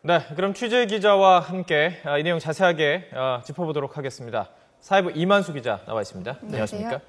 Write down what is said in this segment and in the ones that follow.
네, 그럼 취재 기자와 함께 이 내용 자세하게 짚어보도록 하겠습니다. 사회부 이만수 기자 나와 있습니다. 안녕하십니까?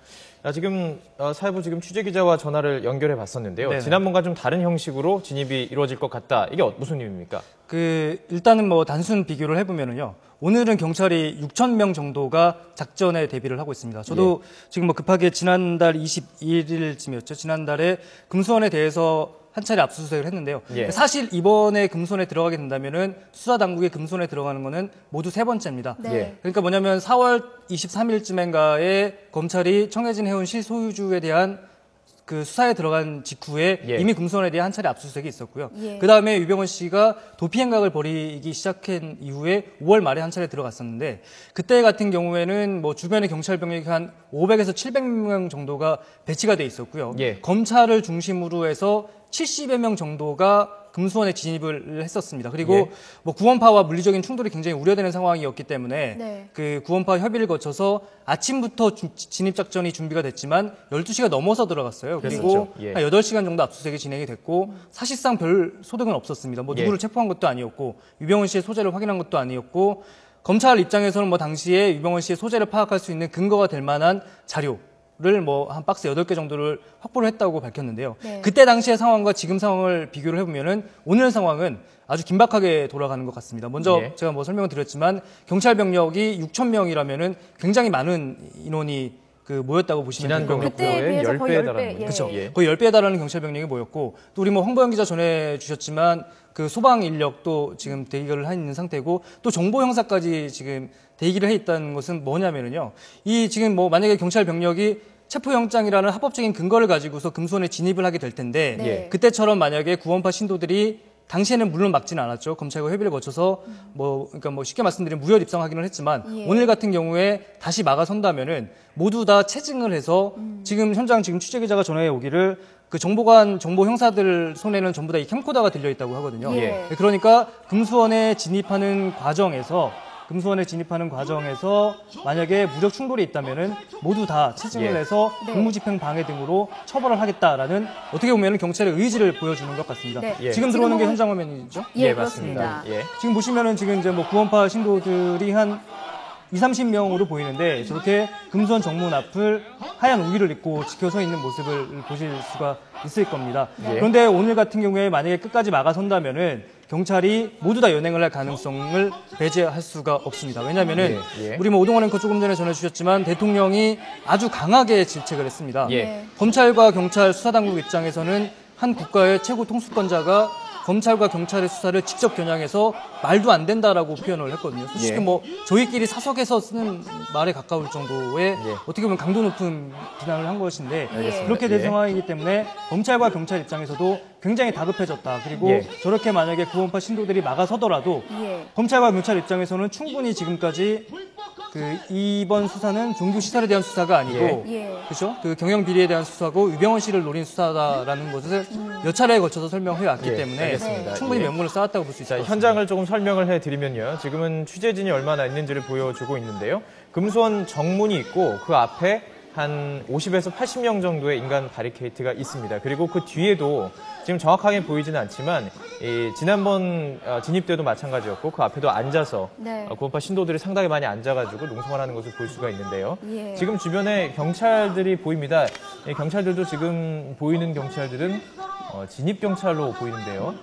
지금 사회부 취재 기자와 전화를 연결해 봤었는데요. 네네. 지난번과 좀 다른 형식으로 진입이 이루어질 것 같다. 이게 무슨 의미입니까? 일단은 단순 비교를 해보면은요. 오늘은 경찰이 6,000명 정도가 작전에 대비를 하고 있습니다. 저도 지금 급하게 지난달 21일쯤이었죠. 지난달에 금수원에 대해서 한 차례 압수수색을 했는데요. 사실 이번에 금수원에 들어가게 된다면은 수사당국의 금수원에 들어가는 거는 모두 3번째입니다. 그러니까 뭐냐면 4월 23일쯤인가에 검찰이 청해진 해운 실소유주에 대한 수사에 들어간 직후에 이미 금수원에 대한 한 차례 압수수색이 있었고요. 그 다음에 유병헌 씨가 도피 행각을 벌이기 시작한 이후에 5월 말에 한 차례 들어갔었는데 그때 같은 경우에는 주변에 경찰 병력이 한 500에서 700명 정도가 배치가 돼 있었고요. 검찰을 중심으로 해서 70여 명 정도가 금수원에 진입을 했었습니다. 그리고 구원파와 물리적인 충돌이 굉장히 우려되는 상황이었기 때문에 구원파 협의를 거쳐서 아침부터 진입 작전이 준비가 됐지만 12시가 넘어서 들어갔어요. 그리고 한 8시간 정도 압수수색이 진행이 됐고 사실상 별 소득은 없었습니다. 누구를 체포한 것도 아니었고 유병헌 씨의 소재를 확인한 것도 아니었고 검찰 입장에서는 당시에 유병헌 씨의 소재를 파악할 수 있는 근거가 될 만한 자료 를 한 박스 8개 정도를 확보를 했다고 밝혔는데요. 그때 당시의 상황과 지금 상황을 비교를 해보면은 오늘 상황은 아주 긴박하게 돌아가는 것 같습니다. 먼저 제가 설명을 드렸지만 경찰 병력이 6,000명이라면은 굉장히 많은 인원이 모였다고 보시면 될 것 같고요. 그때에 비해서 10배에 달하는 그렇죠. 거의 10배에 달하는 경찰 병력이 모였고 또 우리 황보영 기자 전해주셨지만 소방 인력도 지금 대기를 해 있는 상태고 또 정보 형사까지 지금 대기를 해 있다는 것은 뭐냐면요. 지금 만약에 경찰 병력이 체포영장이라는 합법적인 근거를 가지고서 금수원에 진입을 하게 될 텐데 그때처럼 만약에 구원파 신도들이 당시에는 물론 막지는 않았죠. 검찰과 협의를 거쳐서 쉽게 말씀드리면 무혈 입성하기는 했지만 오늘 같은 경우에 다시 막아선다면은 모두 다 체증을 해서 지금 현장 취재 기자가 전해 오기를 정보관 정보 형사들 손에는 전부 다 이 캠코더가 들려 있다고 하거든요. 그러니까 금수원에 진입하는 과정에서 만약에 무력 충돌이 있다면은 모두 다 체증을 해서 공무집행 방해 등으로 처벌을 하겠다라는 어떻게 보면 경찰의 의지를 보여주는 것 같습니다. 지금 들어오는 게 현장 화면이죠? 맞습니다. 지금 보시면은 지금 구원파 신도들이 한 20-30명으로 보이는데 저렇게 금수원 정문 앞을 하얀 우비를 입고 지켜서 있는 모습을 보실 수가 있을 겁니다. 그런데 오늘 같은 경우에 만약에 끝까지 막아선다면은 경찰이 모두 다 연행을 할 가능성을 배제할 수가 없습니다. 왜냐하면은 우리 오동원 앵커 조금 전에 전해주셨지만 대통령이 아주 강하게 질책을 했습니다. 검찰과 경찰 수사당국 입장에서는 한 국가의 최고 통수권자가 검찰과 경찰의 수사를 직접 겨냥해서 말도 안 된다라고 표현을 했거든요. 솔직히 저희끼리 사석에서 쓰는 말에 가까울 정도의 어떻게 보면 강도 높은 비난을 한 것인데 그렇게 된 상황이기 때문에 검찰과 경찰 입장에서도 굉장히 다급해졌다. 그리고 저렇게 만약에 구원파 신도들이 막아서더라도 검찰과 경찰 입장에서는 충분히 지금까지 이번 수사는 종교 시설에 대한 수사가 아니고 그렇죠? 경영 비리에 대한 수사고 유병헌 씨를 노린 수사다라는 것을 몇 차례에 걸쳐서 설명해 왔기 때문에 충분히 명분을 쌓았다고 볼 수 있습니다. 현장을 조금 설명을 해드리면요. 지금은 취재진이 얼마나 있는지를 보여주고 있는데요. 금수원 정문이 있고 그 앞에 한 50에서 80명 정도의 인간 바리케이트가 있습니다. 그리고 그 뒤에도 지금 정확하게 보이지는 않지만 지난번 진입 때도 마찬가지였고 그 앞에도 앉아서 구원파 신도들이 상당히 많이 앉아가지고 농성을 하는 것을 볼 수가 있는데요. 지금 주변에 경찰들이 보입니다. 경찰들도 지금 보이는 경찰들은 진입 경찰로 보이는데요.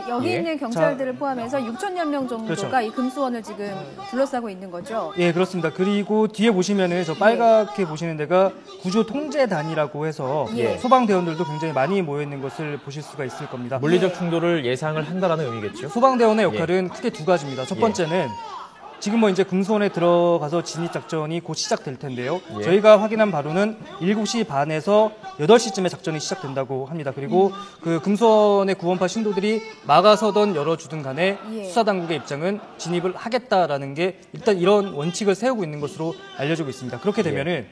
여기 있는 경찰들을 포함해서 6,000여 명 정도가 이 금수원을 지금 둘러싸고 있는 거죠? 그렇습니다. 그리고 뒤에 보시면은 저 빨갛게 보시는 데가 구조통제단이라고 해서 소방대원들도 굉장히 많이 모여 있는 것을 보실 수가 있을 겁니다. 물리적 충돌을 예상을 한다라는 의미겠죠? 소방대원의 역할은 크게 두 가지입니다. 첫 번째는 지금 이제 금수원에 들어가서 진입 작전이 곧 시작될 텐데요. 저희가 확인한 바로는 7시 반에서 8시쯤에 작전이 시작된다고 합니다. 그리고 금수원의 구원파 신도들이 막아서던 열어주든 간에 수사당국의 입장은 진입을 하겠다라는 게 일단 이런 원칙을 세우고 있는 것으로 알려지고 있습니다. 그렇게 되면은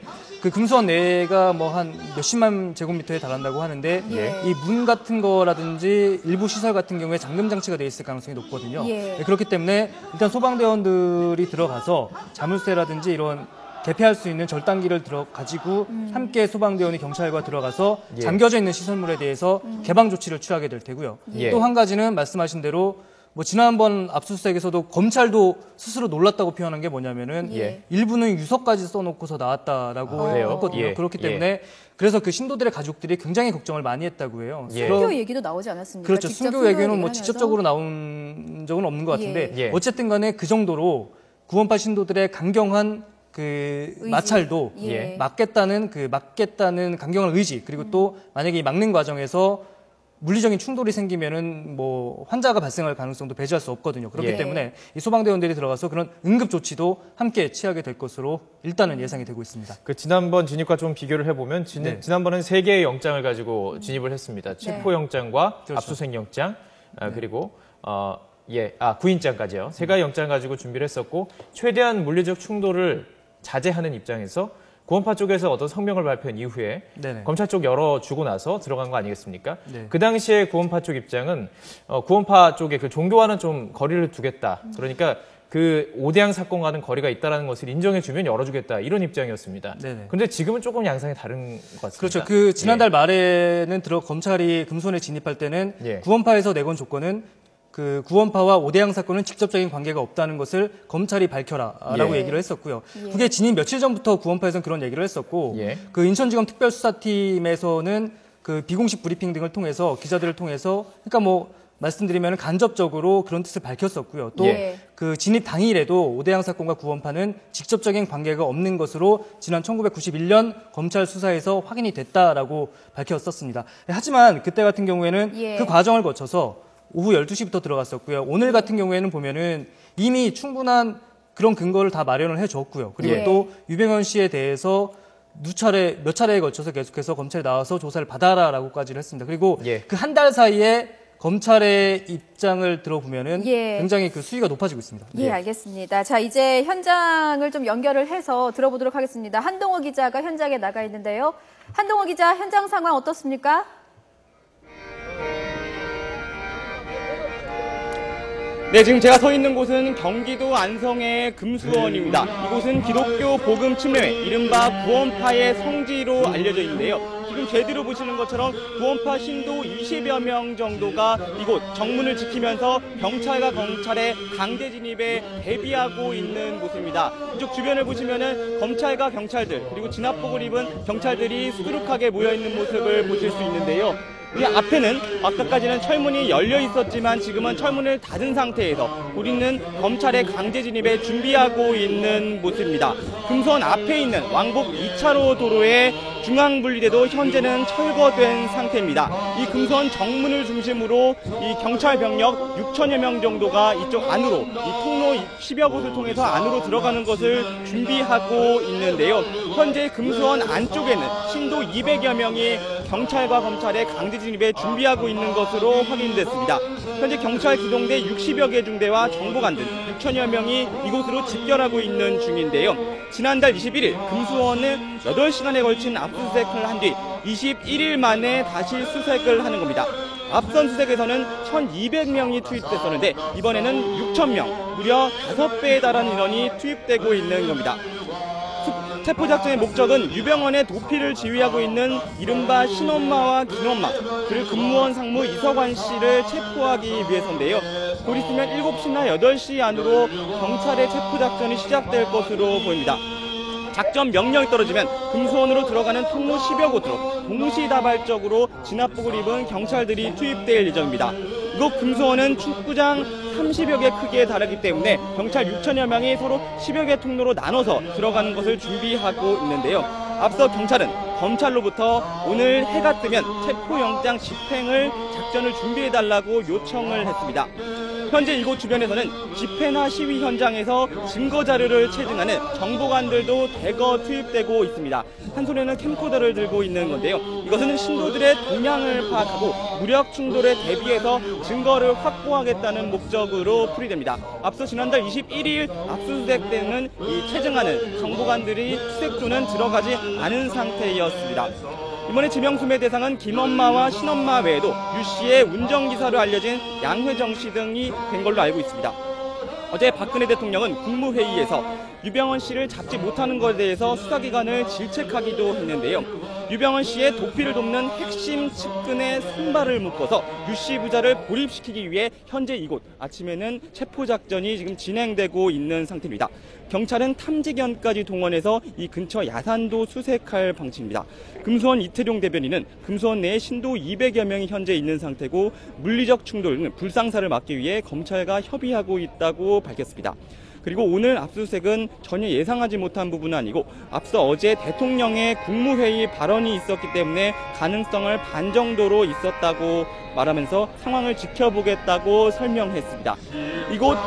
금수원 내가 한 몇십만 제곱미터에 달한다고 하는데 이 문 같은 거라든지 일부 시설 같은 경우에 잠금 장치가 돼 있을 가능성이 높거든요. 그렇기 때문에 일단 소방대원들이 들어가서 자물쇠라든지 이런 개폐할 수 있는 절단기를 가지고 함께 소방대원이 경찰과 들어가서 잠겨져 있는 시설물에 대해서 개방 조치를 취하게 될 테고요. 또 한 가지는 말씀하신 대로 뭐 지난번 압수수색에서도 검찰도 스스로 놀랐다고 표현한 게 뭐냐면은 예. 일부는 유서까지 써놓고서 나왔다라고 했거든요. 예. 그렇기 예. 때문에 그래서 그 신도들의 가족들이 굉장히 걱정을 많이 했다고 해요. 예. 순교 얘기도 나오지 않았습니까? 그렇죠. 직접 순교 얘기는 뭐 하면서. 직접적으로 나온 적은 없는 것 같은데 예. 어쨌든 간에 그 정도로 구원파 신도들의 강경한 그 의지. 마찰도 예. 막겠다는 강경한 의지 그리고 또 만약에 이 막는 과정에서 물리적인 충돌이 생기면은 뭐 환자가 발생할 가능성도 배제할 수 없거든요. 그렇기 예. 때문에 이 소방대원들이 들어가서 그런 응급 조치도 함께 취하게 될 것으로 일단은 예상이 되고 있습니다. 그 지난번 진입과 좀 비교를 해보면 네. 지난번은 3개의 영장을 가지고 진입을 했습니다. 체포영장과 그렇죠. 압수수색영장 그리고 구인장까지요. 3가지 영장 가지고 준비를 했었고 최대한 물리적 충돌을 자제하는 입장에서 구원파 쪽에서 어떤 성명을 발표한 이후에 네네. 검찰 쪽 열어주고 나서 들어간 거 아니겠습니까? 네. 그 당시에 구원파 쪽 입장은 구원파 쪽의 그 종교와는 좀 거리를 두겠다. 그러니까 그 오대양 사건과는 거리가 있다는 것을 인정해주면 열어주겠다. 이런 입장이었습니다. 네네. 그런데 지금은 조금 양상이 다른 것 같습니다. 그렇죠. 그 지난달 말에는 검찰이 금손에 진입할 때는 예. 구원파에서 내건 조건은 그 구원파와 오대양 사건은 직접적인 관계가 없다는 것을 검찰이 밝혀라라고 예. 얘기를 했었고요. 예. 그게 진입 며칠 전부터 구원파에서는 그런 얘기를 했었고 예. 그 인천지검 특별수사팀에서는 그 비공식 브리핑 등을 통해서 기자들을 통해서 그러니까 뭐 말씀드리면 간접적으로 그런 뜻을 밝혔었고요. 또 예. 그 진입 당일에도 오대양 사건과 구원파는 직접적인 관계가 없는 것으로 지난 1991년 검찰 수사에서 확인이 됐다라고 밝혔었습니다. 하지만 그때 같은 경우에는 예. 그 과정을 거쳐서 오후 12시부터 들어갔었고요. 오늘 같은 경우에는 보면은 이미 충분한 그런 근거를 다 마련을 해줬고요. 그리고 예. 또 유병헌 씨에 대해서 몇 차례에 걸쳐서 계속해서 검찰에 나와서 조사를 받아라라고까지를 했습니다. 그리고 예. 그 한 달 사이에 검찰의 입장을 들어보면은 예. 굉장히 그 수위가 높아지고 있습니다. 예, 알겠습니다. 자, 이제 현장을 좀 연결을 해서 들어보도록 하겠습니다. 한동호 기자가 현장에 나가 있는데요. 한동호 기자, 현장 상황 어떻습니까? 네, 지금 제가 서 있는 곳은 경기도 안성의 금수원입니다. 이곳은 기독교 복음 침례회, 이른바 구원파의 성지로 알려져 있는데요. 지금 제대로 보시는 것처럼 구원파 신도 20여 명 정도가 이곳 정문을 지키면서 경찰과 검찰의 강제 진입에 대비하고 있는 곳입니다. 이쪽 주변을 보시면은 검찰과 경찰들 그리고 진압복을 입은 경찰들이 수두룩하게 모여 있는 모습을 보실 수 있는데요. 이 앞에는 아까까지는 철문이 열려 있었지만 지금은 철문을 닫은 상태에서 우리는 검찰의 강제 진입에 준비하고 있는 모습입니다. 금수원 앞에 있는 왕복 2차로 도로의 중앙분리대도 현재는 철거된 상태입니다. 이 금수원 정문을 중심으로 이 경찰 병력 6천여 명 정도가 이쪽 안으로 이 통로 10여 곳을 통해서 안으로 들어가는 것을 준비하고 있는데요. 현재 금수원 안쪽에는 신도 200여 명이 경찰과 검찰의 강제 진입에 준비하고 있는 것으로 확인됐습니다. 현재 경찰 기동대 60여 개 중대와 정보관 등 6천여 명이 이곳으로 집결하고 있는 중인데요. 지난달 21일 금수원을 8시간에 걸친 압수수색을 한 뒤 21일 만에 다시 수색을 하는 겁니다. 앞선 수색에서는 1,200명이 투입됐었는데 이번에는 6,000명, 무려 5배에 달하는 인원이 투입되고 있는 겁니다. 체포작전의 목적은 유병헌의 도피를 지휘하고 있는 이른바 신엄마와 긴엄마 그리고 근무원 상무 이서관 씨를 체포하기 위해서인데요. 곧 있으면 7시나 8시 안으로 경찰의 체포작전이 시작될 것으로 보입니다. 작전 명령이 떨어지면 금수원으로 들어가는 통로 10여 곳으로 동시다발적으로 진압복을 입은 경찰들이 투입될 예정입니다. 이곳 금수원은 축구장 30여 개 크기에 달하기 때문에 경찰 6천여 명이 서로 10여 개 통로로 나눠서 들어가는 것을 준비하고 있는데요. 앞서 경찰은 검찰로부터 오늘 해가 뜨면 체포영장 집행을 작전을 준비해달라고 요청을 했습니다. 현재 이곳 주변에서는 집회나 시위 현장에서 증거 자료를 체증하는 정보관들도 대거 투입되고 있습니다. 한 손에는 캠코더를 들고 있는 건데요. 이것은 신도들의 동향을 파악하고 무력 충돌에 대비해서 증거를 확보하겠다는 목적으로 풀이됩니다. 앞서 지난달 21일 압수수색 때는 이 체증하는 정보관들이 수색조는 들어가지 않은 상태였습니다. 이번에 지명수배 대상은 김엄마와 신엄마 외에도 유 씨의 운전기사로 알려진 양회정 씨 등이 된 걸로 알고 있습니다. 어제 박근혜 대통령은 국무회의에서 유병헌 씨를 잡지 못하는 것에 대해서 수사기관을 질책하기도 했는데요. 유병헌 씨의 도피를 돕는 핵심 측근의 손발을 묶어서 유 씨 부자를 고립시키기 위해 현재 이곳 아침에는 체포작전이 지금 진행되고 있는 상태입니다. 경찰은 탐지견까지 동원해서 이 근처 야산도 수색할 방침입니다. 금수원 이태룡 대변인은 금수원 내에 신도 200여 명이 현재 있는 상태고 물리적 충돌, 불상사를 막기 위해 검찰과 협의하고 있다고 밝혔습니다. 그리고 오늘 압수수색은 전혀 예상하지 못한 부분은 아니고 앞서 어제 대통령의 국무회의 발언이 있었기 때문에 가능성을 반 정도로 있었다고 말하면서 상황을 지켜보겠다고 설명했습니다. 이곳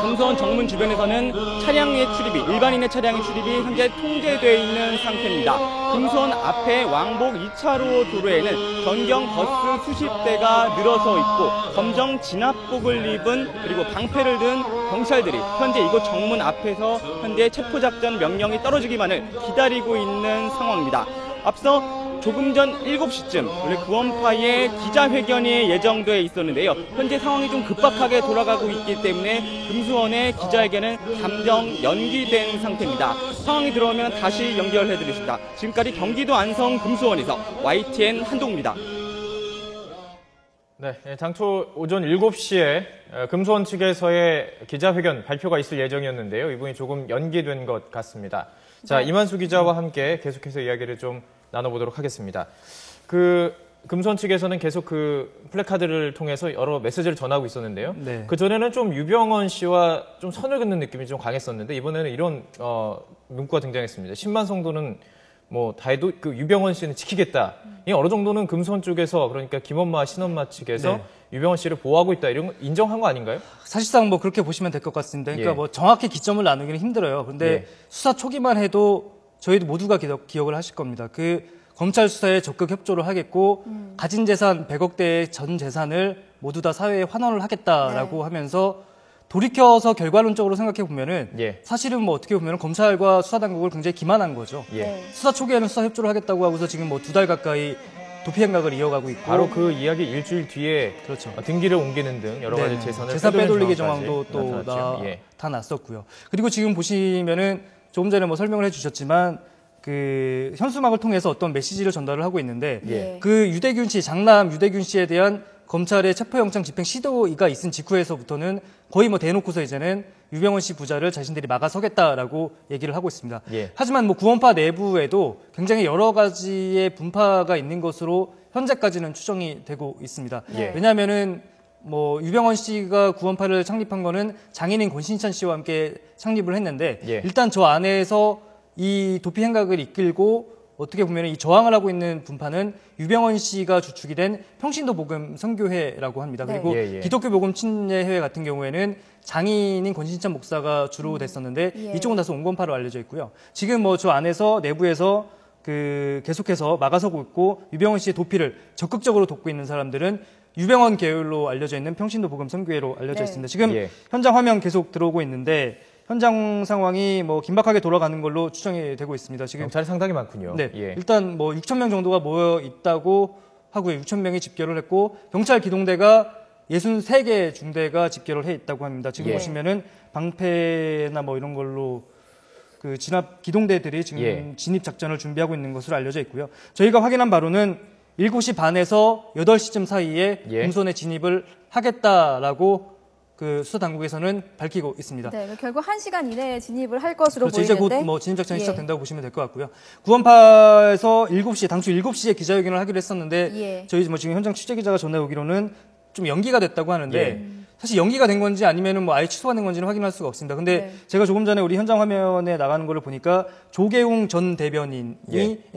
금수원 정문 주변에서는 차량의 출입이, 일반인의 차량의 출입이 현재 통제되어 있는 상태입니다. 금수원 앞에 왕복 2차로 도로에는 전경 버스 수십 대가 늘어서 있고 검정 진압복을 입은 그리고 방패를 든 경찰들이 현재 이곳 정문 앞에서 현재 체포작전 명령이 떨어지기만을 기다리고 있는 상황입니다. 앞서 조금 전 7시쯤 원래 구원파의 기자회견이 예정돼 있었는데요. 현재 상황이 좀 급박하게 돌아가고 있기 때문에 금수원의 기자회견은 잠정 연기된 상태입니다. 상황이 들어오면 다시 연결해드리겠습니다. 지금까지 경기도 안성 금수원에서 YTN 한동우입니다. 네, 당초 오전 7시에 금수원 측에서의 기자회견 발표가 있을 예정이었는데요. 이분이 조금 연기된 것 같습니다. 자, 이만수 기자와 함께 계속해서 이야기를 좀 나눠보도록 하겠습니다. 금수원 측에서는 계속 플래카드를 통해서 여러 메시지를 전하고 있었는데요. 네. 그전에는 좀 유병헌 씨와 좀 선을 긋는 느낌이 좀 강했었는데 이번에는 이런 문구가 등장했습니다. 10만 성도는 뭐 다 해도 유병헌 씨는 지키겠다. 이 어느 정도는 금수원 쪽에서 그러니까 김엄마, 신엄마 측에서 네. 유병헌 씨를 보호하고 있다 이런 거 인정한 거 아닌가요? 사실상 뭐 그렇게 보시면 될 것 같습니다. 그러니까 예. 뭐 정확히 기점을 나누기는 힘들어요. 그런데 예. 수사 초기만 해도 저희도 모두가 기억을 하실 겁니다. 검찰 수사에 적극 협조를 하겠고 가진 재산 100억대의 전 재산을 모두 다 사회에 환원을 하겠다라고 하면서 돌이켜서 결과론적으로 생각해 보면은 예. 사실은 뭐 어떻게 보면 검찰과 수사당국을 굉장히 기만한 거죠. 예. 수사 초기에는 수사 협조를 하겠다고 하고서 지금 뭐 2달 가까이 도피 행각을 이어가고 있고 바로 그 이야기 일주일 뒤에 그렇죠. 등기를 옮기는 등 여러 가지 네, 재산을 재산 빼돌리기 정황까지 정황도 또 나타났죠. 예. 나타났었고요. 그리고 지금 보시면은 조금 전에 뭐 설명을 해주셨지만 현수막을 통해서 어떤 메시지를 전달을 하고 있는데 예. 유대균 씨, 장남 유대균 씨에 대한 검찰의 체포영장 집행 시도가 있은 직후에서부터는 거의 뭐 대놓고서 이제는 유병헌 씨 부자를 자신들이 막아서겠다라고 얘기를 하고 있습니다. 예. 하지만 뭐 구원파 내부에도 굉장히 여러 가지의 분파가 있는 것으로 현재까지는 추정이 되고 있습니다. 예. 왜냐하면은 뭐 유병헌 씨가 구원파를 창립한 거는 장인인 권신찬 씨와 함께 창립을 했는데 예. 일단 저 안에서 이 도피 행각을 이끌고 어떻게 보면 이 저항을 하고 있는 분파는 유병헌 씨가 주축이 된 평신도 복음 선교회라고 합니다. 네. 그리고 예, 예. 기독교 복음 침례회회 같은 경우에는 장인인 권신찬 목사가 주로 됐었는데 예. 이쪽은 다소 온건파로 알려져 있고요. 지금 뭐 저 안에서 내부에서 계속해서 막아서고 있고 유병헌 씨의 도피를 적극적으로 돕고 있는 사람들은 유병헌 계열로 알려져 있는 평신도 복음 선교회로 알려져 네. 있습니다. 지금 예. 현장 화면 계속 들어오고 있는데 현장 상황이 뭐 긴박하게 돌아가는 걸로 추정이 되고 있습니다. 지금 경찰이 상당히 많군요. 네, 예. 일단 뭐 6천 명 정도가 모여 있다고 하고요. 6천 명이 집결을 했고 경찰 기동대가 63개 중대가 집결을 해 있다고 합니다. 지금 예. 보시면은 방패나 뭐 이런 걸로 진압 기동대들이 지금 예. 진입 작전을 준비하고 있는 것으로 알려져 있고요. 저희가 확인한 바로는 7시 반에서 8시쯤 사이에 예. 금수원에 진입을 하겠다라고 수사 당국에서는 밝히고 있습니다. 네, 결국 1시간 이내에 진입을 할 것으로 그렇죠. 이제 보이는데. 곧 뭐 진입 작전이 예. 시작된다고 보시면 될 것 같고요. 구원파에서 당초 7시에 기자회견을 하기로 했었는데 예. 저희 뭐 지금 현장 취재 기자가 전해 오기로는 좀 연기가 됐다고 하는데 예. 사실 연기가 된 건지 아니면은 뭐 아예 취소가 된 건지는 확인할 수가 없습니다. 근데 네. 제가 조금 전에 우리 현장 화면에 나가는 거를 보니까 조계웅 전 대변인이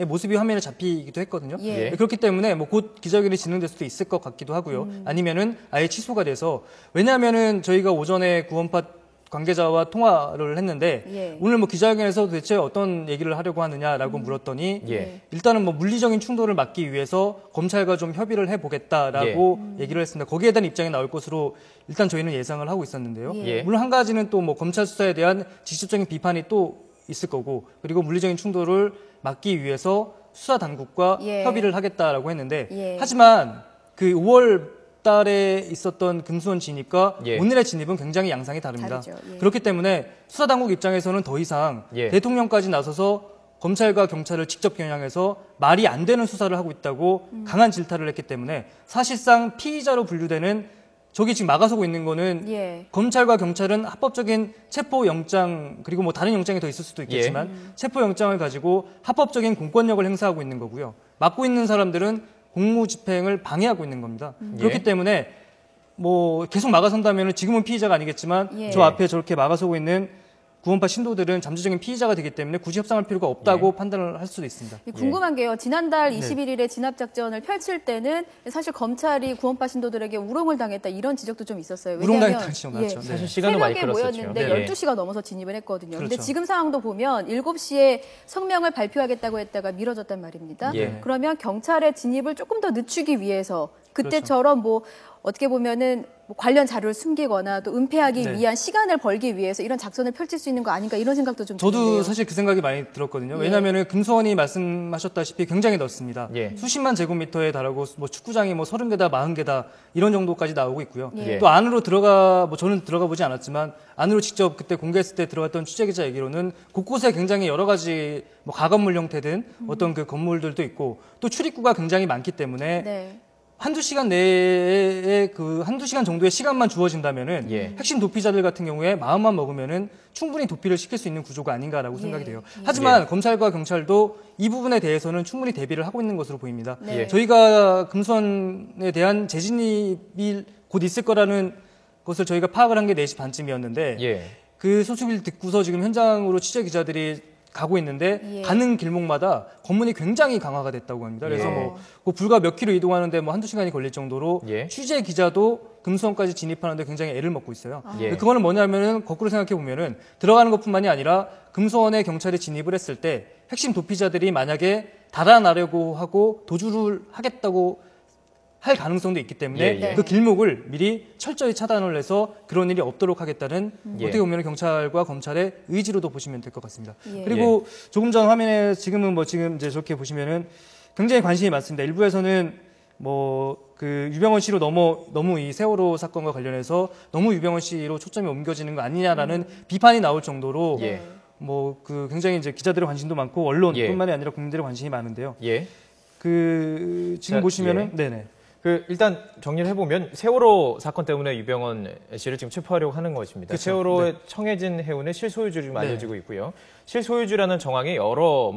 모습이 화면에 잡히기도 했거든요. 예. 그렇기 때문에 뭐 곧 기자회견이 진행될 수도 있을 것 같기도 하고요. 아니면은 아예 취소가 돼서 왜냐하면은 저희가 오전에 구원파 관계자와 통화를 했는데 예. 오늘 뭐 기자회견에서 도대체 어떤 얘기를 하려고 하느냐라고 물었더니 예. 일단은 뭐 물리적인 충돌을 막기 위해서 검찰과 좀 협의를 해보겠다라고 얘기를 했습니다. 거기에 대한 입장이 나올 것으로 일단 저희는 예상을 하고 있었는데요. 예. 물론 한 가지는 또 뭐 검찰 수사에 대한 직접적인 비판이 또 있을 거고 그리고 물리적인 충돌을 막기 위해서 수사 당국과 예. 협의를 하겠다라고 했는데 예. 하지만 5월 달에 있었던 금수원 진입과 예. 오늘의 진입은 굉장히 양상이 다릅니다. 다르죠. 예. 그렇기 때문에 수사당국 입장에서는 더 이상 예. 대통령까지 나서서 검찰과 경찰을 직접 겨냥해서 말이 안 되는 수사를 하고 있다고 강한 질타를 했기 때문에 사실상 피의자로 분류되는 저기 지금 막아서고 있는 거는 예. 검찰과 경찰은 합법적인 체포영장 그리고 뭐 다른 영장이 더 있을 수도 있겠지만 체포영장을 가지고 합법적인 공권력을 행사하고 있는 거고요. 막고 있는 사람들은 공무집행을 방해하고 있는 겁니다. 그렇기 때문에 뭐 계속 막아선다면 지금은 피의자가 아니겠지만 예. 저 앞에 저렇게 막아서고 있는 구원파 신도들은 잠재적인 피의자가 되기 때문에 굳이 협상할 필요가 없다고 판단을 할 수도 있습니다. 궁금한 게요. 지난달 21일에 진압작전을 펼칠 때는 사실 검찰이 구원파 신도들에게 우롱을 당했다 이런 지적도 좀 있었어요. 우롱당했다는 지적 맞죠. 네. 사실 시간도 많이 새벽에 끌었었죠. 모였는데 네. 12시가 넘어서 진입을 했거든요. 근데 그렇죠. 지금 상황도 보면 7시에 성명을 발표하겠다고 했다가 미뤄졌단 말입니다. 예. 그러면 경찰의 진입을 조금 더 늦추기 위해서 그때처럼 뭐 어떻게 보면은 뭐 관련 자료를 숨기거나 또 은폐하기 위한 시간을 벌기 위해서 이런 작전을 펼칠 수 있는 거 아닌가 이런 생각도 좀 저도 드는데요. 사실 그 생각이 많이 들었거든요. 예. 왜냐하면 금수원이 말씀하셨다시피 굉장히 넓습니다. 예. 수십만 제곱미터에 달하고 뭐 축구장이 뭐 30개다 40개다 이런 정도까지 나오고 있고요. 예. 또 안으로 뭐 저는 들어가 보지 않았지만 안으로 직접 그때 공개했을 때 들어갔던 취재기자 얘기로는 곳곳에 굉장히 여러 가지 뭐 가건물 형태든 어떤 그 건물들도 있고 또 출입구가 굉장히 많기 때문에 네. 한두 시간 내에 한두 시간 정도의 시간만 주어진다면은 예. 핵심 도피자들 같은 경우에 마음만 먹으면은 충분히 도피를 시킬 수 있는 구조가 아닌가라고 생각이 돼요. 예. 하지만 검찰과 경찰도 이 부분에 대해서는 충분히 대비를 하고 있는 것으로 보입니다. 네. 예. 저희가 금수원에 대한 재진입이 곧 있을 거라는 것을 저희가 파악을 한 게 4시 반쯤이었는데 예. 그 소식을 듣고서 지금 현장으로 취재 기자들이 가고 있는데 예. 가는 길목마다 검문이 굉장히 강화가 됐다고 합니다. 그래서 예. 뭐 불과 몇 킬로 이동하는데 뭐 한두 시간이 걸릴 정도로 예. 취재 기자도 금수원까지 진입하는데 굉장히 애를 먹고 있어요. 예. 그거는 뭐냐면은 거꾸로 생각해 보면은 들어가는 것뿐만이 아니라 금수원에 경찰이 진입을 했을 때 핵심 도피자들이 만약에 달아나려고 하고 도주를 하겠다고 할 가능성도 있기 때문에 예, 예. 그 길목을 미리 철저히 차단을 해서 그런 일이 없도록 하겠다는 예. 어떻게 보면 경찰과 검찰의 의지로도 보시면 될 것 같습니다. 예. 그리고 조금 전 화면에 지금 이제 저렇게 보시면은 굉장히 관심이 많습니다. 일부에서는 뭐 그 유병헌 씨로 너무 이 세월호 사건과 관련해서 너무 유병헌 씨로 초점이 옮겨지는 거 아니냐라는 비판이 나올 정도로 예. 뭐 그 굉장히 이제 기자들의 관심도 많고 언론뿐만이 예. 아니라 국민들의 관심이 많은데요. 예. 그 지금 자, 보시면은 예. 네네. 일단 정리를 해보면 세월호 사건 때문에 유병헌 씨를 지금 체포하려고 하는 것입니다. 그렇죠. 세월호의 청해진 해운의 실소유주를 지금 네. 알려지고 있고요. 실소유주라는 정황이 여러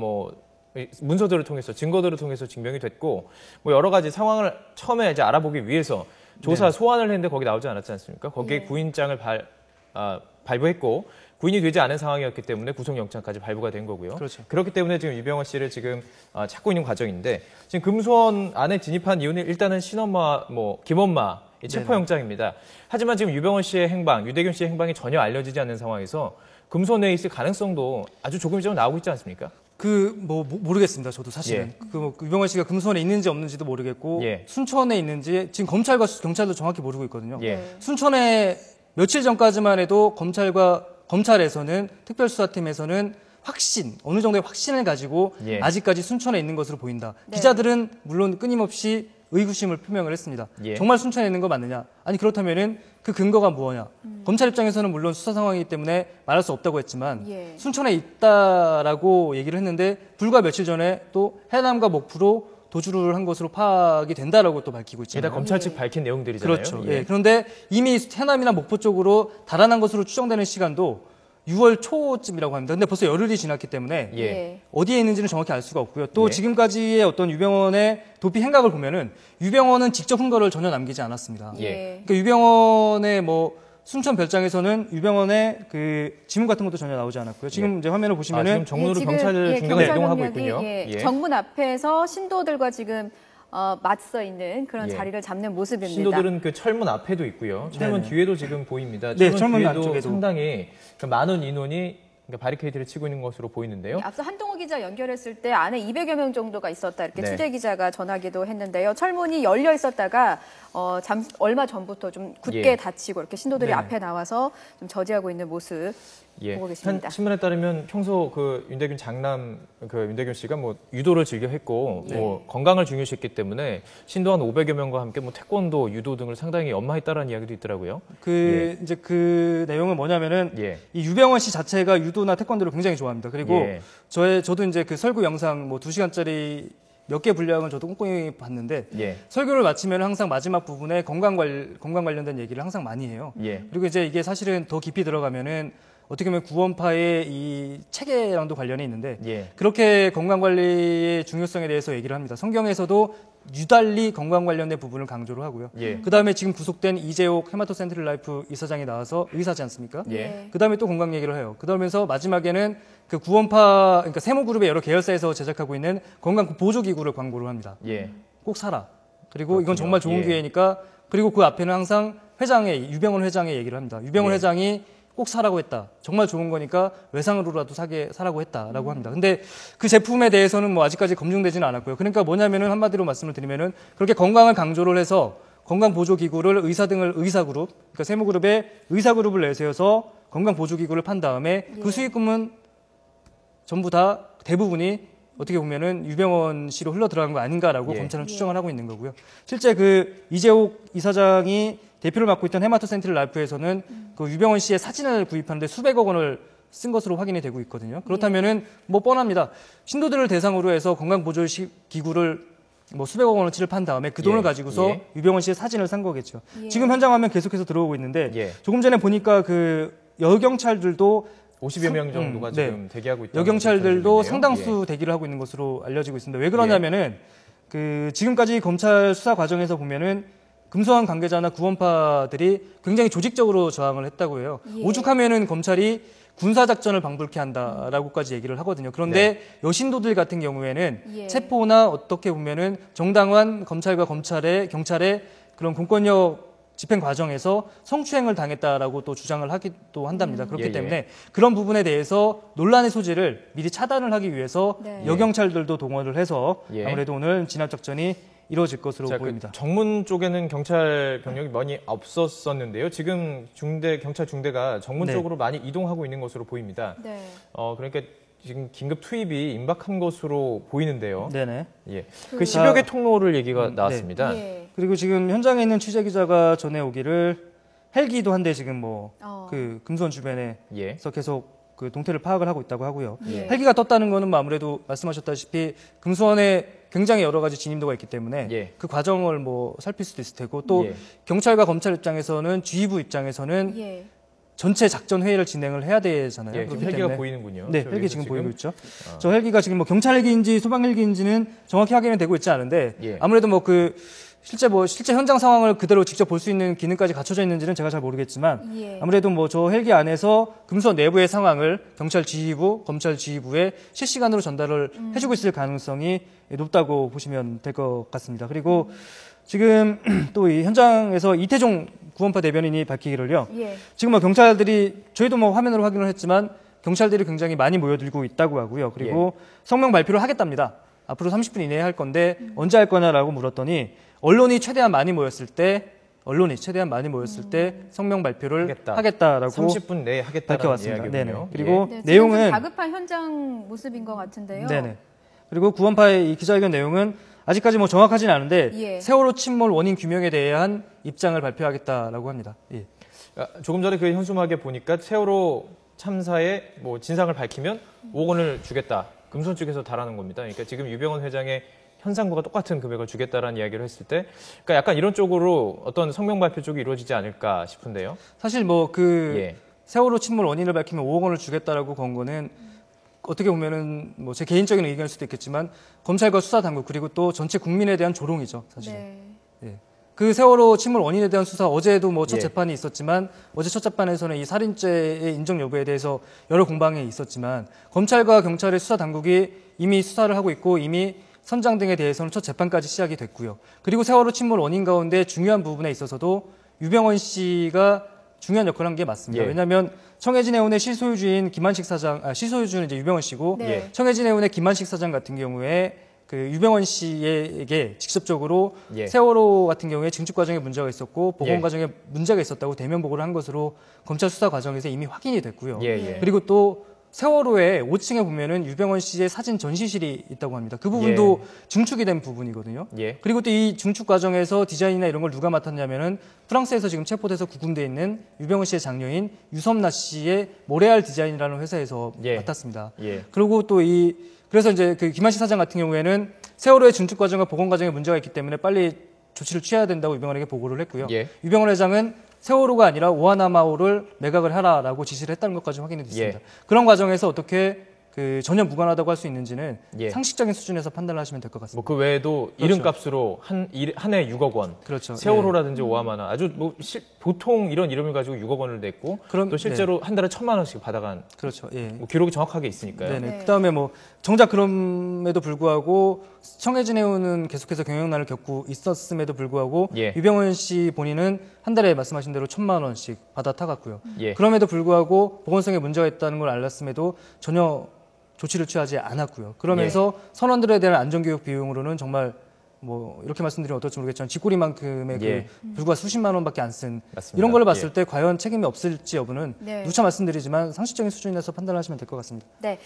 문서들을 통해서 증거들을 통해서 증명이 됐고 뭐 여러 가지 상황을 처음에 이제 알아보기 위해서 조사 소환을 했는데 거기 나오지 않았지 않습니까? 거기에 예. 구인장을 발부했고 구인이 되지 않은 상황이었기 때문에 구속영장까지 발부가 된 거고요. 그렇죠. 그렇기 때문에 지금 유병헌 씨를 지금 찾고 있는 과정인데 지금 금수원 안에 진입한 이유는 일단은 신엄마, 김엄마 체포영장입니다. 하지만 지금 유병헌 씨의 행방, 유대균 씨의 행방이 전혀 알려지지 않는 상황에서 금수원에 있을 가능성도 아주 조금씩 나오고 있지 않습니까? 모르겠습니다. 저도 사실은 유병헌 씨가 금수원에 있는지 없는지도 모르겠고 예. 순천에 있는지 지금 검찰과 경찰도 정확히 모르고 있거든요. 예. 순천에 며칠 전까지만 해도 검찰에서는 특별수사팀에서는 어느 정도의 확신을 가지고 예. 아직까지 순천에 있는 것으로 보인다. 네. 기자들은 물론 끊임없이 의구심을 표명을 했습니다. 예. 정말 순천에 있는 거 맞느냐? 아니 그렇다면은 그 근거가 무엇이냐? 검찰 입장에서는 물론 수사 상황이기 때문에 말할 수 없다고 했지만 예. 순천에 있다라고 얘기를 했는데 불과 며칠 전에 또 해남과 목포로 도주를 한 것으로 파악이 된다라고 또 밝히고 있잖아요. 일단 검찰 측 밝힌 내용들이잖아요. 그렇죠. 예. 그런데 이미 해남이나 목포 쪽으로 달아난 것으로 추정되는 시간도 6월 초쯤이라고 합니다. 근데 벌써 열흘이 지났기 때문에 예. 어디에 있는지는 정확히 알 수가 없고요. 또 예. 지금까지의 어떤 유병헌의 도피 행각을 보면은 유병헌은 직접 흔거를 전혀 남기지 않았습니다. 예. 그러니까 유병헌의 순천 별장에서는 유병헌의 그 지문 같은 것도 전혀 나오지 않았고요. 지금 이제 화면을 보시면은 지금 정문으로 지금, 경찰 중대가 경찰 이동하고 병력이, 있군요. 예, 정문 앞에서 신도들과 지금 맞서 있는 그런 예. 자리를 잡는 모습입니다. 신도들은 그 철문 앞에도 있고요. 철문 네네. 뒤에도 지금 보입니다. 네, 철문 철문 뒤에도 안쪽에도. 상당히 많은 인원이 바리케이드를 치고 있는 것으로 보이는데요. 앞서 한동호 기자 연결했을 때 안에 200여 명 정도가 있었다 이렇게 네. 취재 기자가 전하기도 했는데요. 철문이 열려 있었다가 얼마 전부터 좀 굳게 예. 닫히고 이렇게 신도들이 네. 앞에 나와서 좀 저지하고 있는 모습 예. 보고 계십니다. 한 신문에 따르면 평소 그 윤대균 장남 그 윤대균 씨가 뭐 유도를 즐겨 했고 뭐 건강을 중요시했기 때문에 신도한 500여 명과 함께 뭐 태권도, 유도 등을 상당히 연마했다라는 이야기도 있더라고요. 이제 그 내용은 뭐냐면은 예. 이 유병원 씨 자체가 유도나 태권도를 굉장히 좋아합니다. 그리고 예. 저도 이제 그 설교 영상 뭐 2시간짜리 몇 개 분량을 저도 꼼꼼히 봤는데 예. 설교를 마치면 항상 마지막 부분에 건강 관련된 얘기를 항상 많이 해요. 예. 그리고 이제 이게 사실은 더 깊이 들어가면은 어떻게 보면 구원파의 이 체계랑도 관련이 있는데 예. 그렇게 건강 관리의 중요성에 대해서 얘기를 합니다. 성경에서도 유달리 건강 관련된 부분을 강조를 하고요. 예. 그다음에 지금 구속된 이재옥 헤마토센트럴 라이프 이사장이 나와서 의사지 않습니까? 예. 그다음에 또 건강 얘기를 해요. 그러면서 마지막에는 그 구원파 그러니까 세모그룹의 여러 계열사에서 제작하고 있는 건강 보조 기구를 광고를 합니다. 예. 꼭 사라. 그리고 그렇군요. 이건 정말 좋은 예. 기회니까 그리고 그 앞에는 항상 유병원 회장의 얘기를 합니다. 유병원 예. 회장이 꼭 사라고 했다. 정말 좋은 거니까 외상으로라도 사라고 했다라고 합니다. 근데 그 제품에 대해서는 뭐 아직까지 검증되지는 않았고요. 그러니까 뭐냐면은 한마디로 말씀을 드리면은 그렇게 건강을 강조를 해서 건강 보조 기구를 의사그룹, 그러니까 세무그룹에 의사그룹을 내세워서 건강 보조 기구를 판 다음에 그 수익금은 전부 다 대부분이 어떻게 보면은 유병원 씨로 흘러 들어간 거 아닌가라고 예. 검찰은 추정을 하고 있는 거고요. 실제 그 이재옥 이사장이 대표를 맡고 있던 헤마토센트럴 라이프에서는 그 유병원 씨의 사진을 구입하는데 수백억 원을 쓴 것으로 확인이 되고 있거든요. 그렇다면은 뭐 뻔합니다. 신도들을 대상으로 해서 건강 보조 기구를 뭐 수백억 원어치를 판 다음에 그 돈을 예. 가지고서 예. 유병원 씨의 사진을 산 거겠죠. 예. 지금 현장 화면 계속해서 들어오고 있는데 예. 조금 전에 보니까 그 여경찰들도 50여 명 정도가 네. 지금 대기하고 있다. 여경찰들도 상당수 대기를 하고 있는 것으로 알려지고 있습니다. 왜 그러냐면은 그 지금까지 검찰 수사 과정에서 보면은 금소환 관계자나 구원파들이 굉장히 조직적으로 저항을 했다고 해요. 예. 오죽하면은 검찰이 군사작전을 방불케 한다라고까지 얘기를 하거든요. 그런데 여신도들 같은 경우에는 예. 체포나 어떻게 보면은 정당한 검찰과 경찰의 그런 공권력 집행 과정에서 성추행을 당했다라고 또 주장을 하기도 한답니다. 그렇기 예, 예. 때문에 그런 부분에 대해서 논란의 소지를 미리 차단을 하기 위해서 네. 여경찰들도 동원을 해서 예. 아무래도 오늘 진압작전이 이루어질 것으로 자, 보입니다. 그 정문 쪽에는 경찰 병력이 많이 없었었는데요. 지금 경찰 중대가 정문 네. 쪽으로 많이 이동하고 있는 것으로 보입니다. 네. 그러니까 지금 긴급 투입이 임박한 것으로 보이는데요. 네네. 예. 그 10여 개 통로를 얘기가 나왔습니다. 예. 그리고 지금 현장에 있는 취재 기자가 전해 오기를 헬기도 한 대 지금 뭐 그 금수원 주변에서 예. 계속 그 동태를 파악을 하고 있다고 하고요. 예. 헬기가 떴다는 거는 뭐 아무래도 말씀하셨다시피 금수원에 굉장히 여러 가지 진입도가 있기 때문에 예. 그 과정을 뭐 살필 수도 있을 테고 또 예. 경찰과 검찰 입장에서는 지휘부 입장에서는 예. 전체 작전 회의를 진행을 해야 되잖아요. 예, 지금 그렇기 헬기가 때문에. 보이는군요. 네, 저기에서 헬기 지금 보이고 있죠. 저 헬기가 지금 뭐 경찰 헬기인지 소방 헬기인지는 정확히 확인은 되고 있지 않은데 예. 아무래도 뭐 그 실제 현장 상황을 그대로 직접 볼 수 있는 기능까지 갖춰져 있는지는 제가 잘 모르겠지만 예. 아무래도 뭐 저 헬기 안에서 금수원 내부의 상황을 경찰 지휘부, 검찰 지휘부에 실시간으로 전달을 해주고 있을 가능성이 높다고 보시면 될 것 같습니다. 그리고 지금 또 이 현장에서 이태종 구원파 대변인이 밝히기를요. 예. 지금 뭐 경찰들이 저희도 뭐 화면으로 확인을 했지만 경찰들이 굉장히 많이 모여들고 있다고 하고요. 그리고 성명 발표를 하겠답니다. 앞으로 30분 이내에 할 건데 언제 할 거냐라고 물었더니 언론이 최대한 많이 모였을 때 성명 발표를 하겠다라고 30분 내에 하겠다는 밝혀왔습니다. 이야기군요. 네네. 그리고 네, 지금 내용은 좀 다급한 현장 모습인 것 같은데요. 네네. 그리고 구원파의 이 기자회견 내용은 아직까지 뭐 정확하진 않은데 예. 세월호 침몰 원인 규명에 대한 입장을 발표하겠다라고 합니다. 예. 조금 전에 그 현수막에 보니까 세월호 참사의 뭐 진상을 밝히면 5억 원을 주겠다. 금손 쪽에서 달하는 겁니다. 그러니까 지금 유병원 회장의 현상과 똑같은 금액을 주겠다라는 이야기를 했을 때, 그러니까 약간 이런 쪽으로 어떤 성명 발표 쪽이 이루어지지 않을까 싶은데요. 사실 뭐 그 예. 세월호 침몰 원인을 밝히면 5억 원을 주겠다라고 건 거는 어떻게 보면은 뭐 제 개인적인 의견일 수도 있겠지만 검찰과 수사 당국 그리고 또 전체 국민에 대한 조롱이죠, 사실. 네. 예. 그 세월호 침몰 원인에 대한 수사 어제도 뭐 첫 예. 재판이 있었지만 어제 첫 재판에서는 이 살인죄의 인정 여부에 대해서 여러 공방이 있었지만 검찰과 경찰의 수사 당국이 이미 수사를 하고 있고 이미 선장 등에 대해서는 첫 재판까지 시작이 됐고요. 그리고 세월호 침몰 원인 가운데 중요한 부분에 있어서도 유병원 씨가 중요한 역할을 한 게 맞습니다. 예. 왜냐하면 청해진 해운의 실소유주인 김한식 사장, 실소유주는 이제 유병원 씨고 네. 청해진 해운의 김한식 사장 같은 경우에 그 유병헌 씨에게 직접적으로 예. 세월호 같은 경우에 증축 과정에 문제가 있었고 보건 예. 과정에 문제가 있었다고 대면 보고를 한 것으로 검찰 수사 과정에서 이미 확인이 됐고요. 예, 예. 그리고 또 세월호의 5층에 보면은 유병헌 씨의 사진 전시실이 있다고 합니다. 그 부분도 증축이 된 부분이거든요. 예. 그리고 또 이 증축 과정에서 디자인이나 이런 걸 누가 맡았냐면은 프랑스에서 지금 체포돼서 구금돼 있는 유병헌 씨의 장녀인 유섬나 씨의 모레알 디자인이라는 회사에서 예. 맡았습니다. 예. 그리고 또 그래서 이제 그 김한식 사장 같은 경우에는 세월호의 증축 과정과 보건 과정에 문제가 있기 때문에 빨리 조치를 취해야 된다고 유병헌에게 보고를 했고요. 예. 유병헌 회장은 세월호가 아니라 오하나마호를 매각을 하라라고 지시를 했다는 것까지 확인이 됐습니다. 예. 그런 과정에서 어떻게 그 전혀 무관하다고 할 수 있는지는 예. 상식적인 수준에서 판단을 하시면 될 것 같습니다. 뭐 그 외에도 그렇죠. 이름값으로 한 해 6억 원, 그렇죠. 세월호라든지 오하마나 아주 뭐 보통 이런 이름을 가지고 6억 원을 냈고 그럼- 또 실제로 한 달에 1,000만 원씩 받아간 그렇죠. 예. 뭐 기록이 정확하게 있으니까요. 네네. 네. 그다음에 뭐 정작 그럼에도 불구하고 청해진 해운은 계속해서 경영난을 겪고 있었음에도 불구하고 예. 유병헌 씨 본인은 한 달에 말씀하신 대로 1,000만 원씩 받아 타갔고요. 예. 그럼에도 불구하고 보건성에 문제가 있다는 걸 알았음에도 전혀 조치를 취하지 않았고요. 그러면서 예. 선원들에 대한 안전교육 비용으로는 정말 뭐 이렇게 말씀드리면 어떨지 모르겠지만 쥐꼬리만큼의 예. 그 불과 수십만 원밖에 안 쓴 맞습니다. 이런 걸 봤을 예. 때 과연 책임이 없을지 여부는 네. 누차 말씀드리지만 상식적인 수준에서 판단을 하시면 될 것 같습니다. 네.